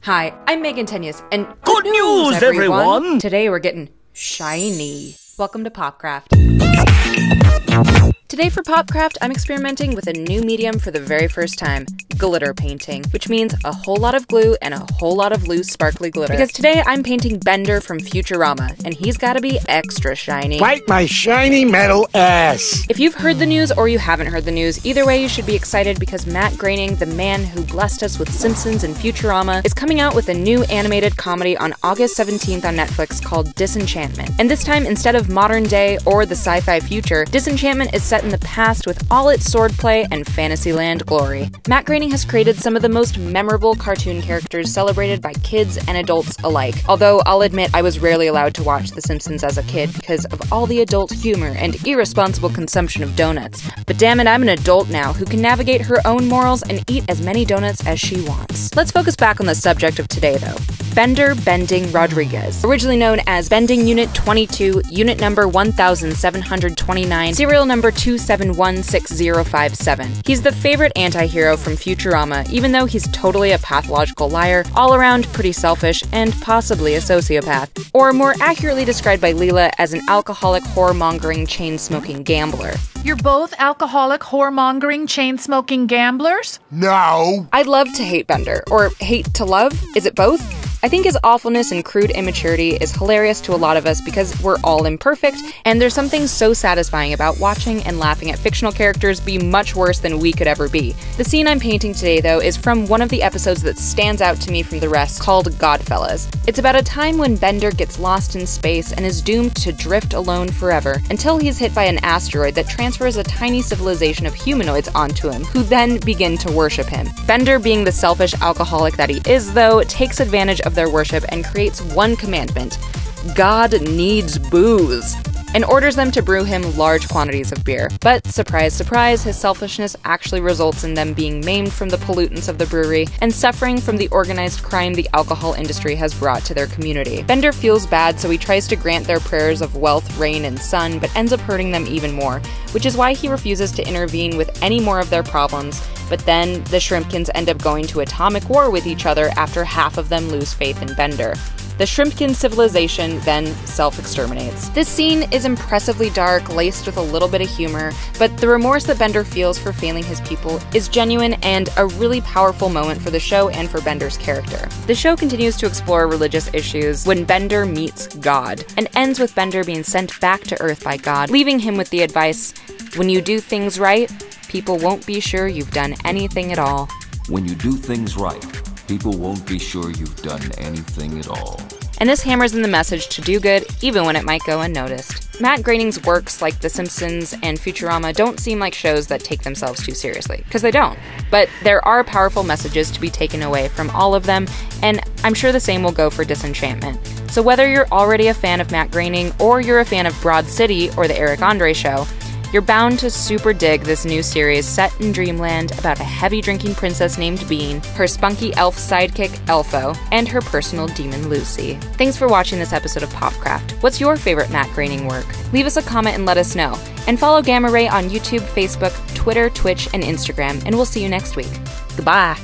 Hi, I'm Megan Tenius, and Good news, everyone! Today we're getting shiny. Welcome to Popcraft. Today for Popcraft, I'm experimenting with a new medium for the very first time, glitter painting, which means a whole lot of glue and a whole lot of loose sparkly glitter. Because today I'm painting Bender from Futurama, and he's gotta be extra shiny. Wipe my shiny metal ass! If you've heard the news or you haven't heard the news, either way you should be excited because Matt Groening, the man who blessed us with Simpsons and Futurama, is coming out with a new animated comedy on August 17th on Netflix called Disenchantment. And this time, instead of modern day or the sci-fi future, Disenchantment is set in the past with all its swordplay and Fantasyland glory. Matt Groening has created some of the most memorable cartoon characters celebrated by kids and adults alike, although I'll admit I was rarely allowed to watch The Simpsons as a kid because of all the adult humor and irresponsible consumption of donuts. But damn it, I'm an adult now who can navigate her own morals and eat as many donuts as she wants. Let's focus back on the subject of today though. Bender Bending Rodriguez, originally known as Bending Unit 22, Unit number 1729, serial number 2716057. He's the favorite anti-hero from Futurama, even though he's totally a pathological liar, all around pretty selfish, and possibly a sociopath. Or more accurately described by Leela as an alcoholic, whoremongering, chain-smoking gambler. You're both alcoholic, whoremongering, chain-smoking gamblers? No! I'd love to hate Bender, or hate to love? Is it both? I think his awfulness and crude immaturity is hilarious to a lot of us because we're all imperfect, and there's something so satisfying about watching and laughing at fictional characters be much worse than we could ever be. The scene I'm painting today, though, is from one of the episodes that stands out to me from the rest, called Godfellas. It's about a time when Bender gets lost in space and is doomed to drift alone forever, until he's hit by an asteroid that transfers a tiny civilization of humanoids onto him, who then begin to worship him. Bender, being the selfish alcoholic that he is, though, takes advantage of their worship and creates one commandment: God needs booze, and orders them to brew him large quantities of beer. But surprise, surprise, his selfishness actually results in them being maimed from the pollutants of the brewery and suffering from the organized crime the alcohol industry has brought to their community. Bender feels bad, so he tries to grant their prayers of wealth, rain, and sun, but ends up hurting them even more, which is why he refuses to intervene with any more of their problems. But then, the Shrimpkins end up going to atomic war with each other after half of them lose faith in Bender. The Shrimpkin civilization then self-exterminates. This scene is impressively dark, laced with a little bit of humor, but the remorse that Bender feels for failing his people is genuine and a really powerful moment for the show and for Bender's character. The show continues to explore religious issues when Bender meets God, and ends with Bender being sent back to Earth by God, leaving him with the advice, when you do things right, people won't be sure you've done anything at all. When you do things right, people won't be sure you've done anything at all. And this hammers in the message to do good, even when it might go unnoticed. Matt Groening's works like The Simpsons and Futurama don't seem like shows that take themselves too seriously, because they don't. But there are powerful messages to be taken away from all of them, and I'm sure the same will go for Disenchantment. So whether you're already a fan of Matt Groening, or you're a fan of Broad City or The Eric Andre Show, you're bound to super dig this new series set in Dreamland about a heavy-drinking princess named Bean, her spunky elf sidekick Elfo, and her personal demon Lucy. Thanks for watching this episode of Popcraft. What's your favorite Matt Groening work? Leave us a comment and let us know. And follow Gamma Ray on YouTube, Facebook, Twitter, Twitch, and Instagram, and we'll see you next week. Goodbye!